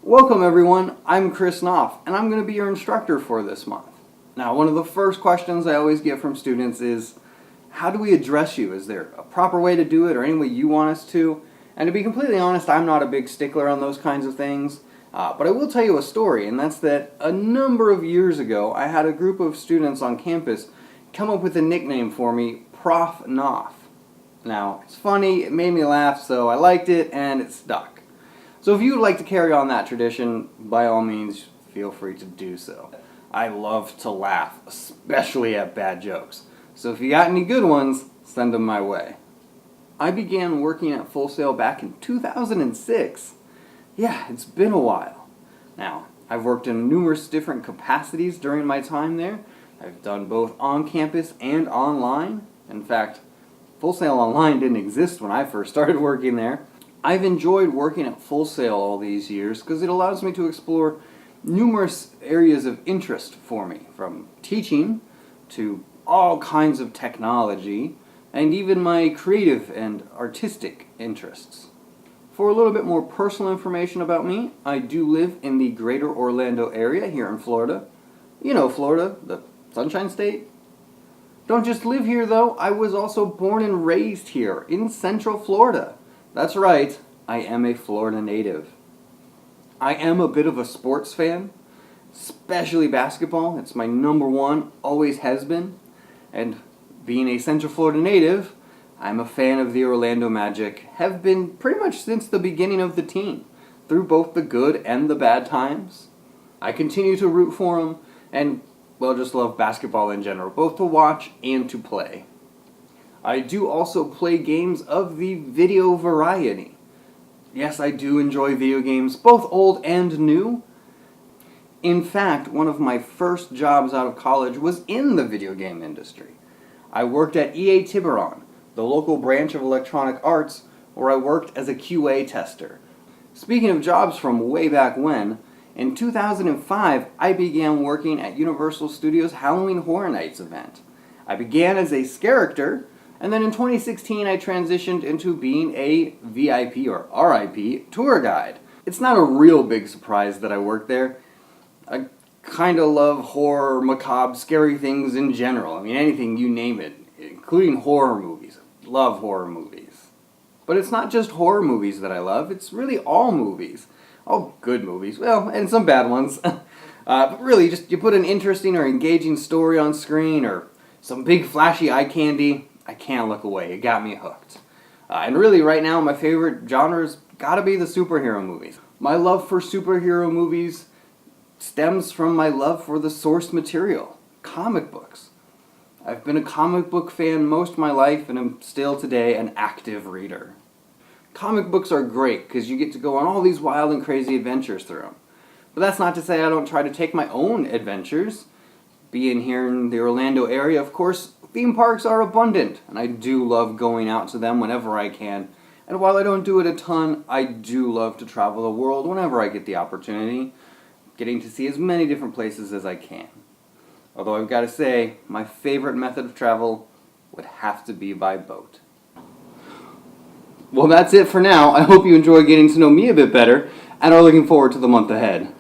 Welcome everyone, I'm Chris Knopf, and I'm going to be your instructor for this month. Now, one of the first questions I always get from students is, how do we address you? Is there a proper way to do it or any way you want us to? And to be completely honest, I'm not a big stickler on those kinds of things, but I will tell you a story, and that's that a number of years ago, I had a group of students on campus come up with a nickname for me, Prof. Knopf. Now, it's funny, it made me laugh, so I liked it, and it stuck. So if you would like to carry on that tradition, by all means, feel free to do so. I love to laugh, especially at bad jokes. So if you got any good ones, send them my way. I began working at Full Sail back in 2006. Yeah, it's been a while. Now, I've worked in numerous different capacities during my time there. I've done both on campus and online. In fact, Full Sail Online didn't exist when I first started working there. I've enjoyed working at Full Sail all these years because it allows me to explore numerous areas of interest for me, from teaching to all kinds of technology, and even my creative and artistic interests. For a little bit more personal information about me, I do live in the greater Orlando area here in Florida. You know Florida, the Sunshine State. Don't just live here though, I was also born and raised here in Central Florida. That's right, I am a Florida native. I am a bit of a sports fan, especially basketball. It's my number one, always has been. And being a Central Florida native, I'm a fan of the Orlando Magic, have been pretty much since the beginning of the team, through both the good and the bad times. I continue to root for them, and, well, just love basketball in general, both to watch and to play. I do also play games of the video variety. Yes, I do enjoy video games, both old and new. In fact, one of my first jobs out of college was in the video game industry. I worked at EA Tiburon, the local branch of Electronic Arts, where I worked as a QA tester. Speaking of jobs from way back when, in 2005, I began working at Universal Studios' Halloween Horror Nights event. I began as a character, and then in 2016 I transitioned into being a VIP or RIP tour guide. It's not a real big surprise that I work there. I kind of love horror, macabre, scary things in general. I mean, anything, you name it, including horror movies. I love horror movies. But it's not just horror movies that I love, it's really all movies. All good movies, well, and some bad ones. But really, just you put an interesting or engaging story on screen or some big flashy eye candy, I can't look away. It got me hooked. And really, right now, my favorite genre's gotta be the superhero movies. My love for superhero movies stems from my love for the source material, comic books. I've been a comic book fan most of my life, and am still today an active reader. Comic books are great because you get to go on all these wild and crazy adventures through them. But that's not to say I don't try to take my own adventures. Being here in the Orlando area, of course, theme parks are abundant, and I do love going out to them whenever I can. And while I don't do it a ton, I do love to travel the world whenever I get the opportunity, getting to see as many different places as I can. Although I've got to say, my favorite method of travel would have to be by boat. Well, that's it for now. I hope you enjoy getting to know me a bit better, and are looking forward to the month ahead.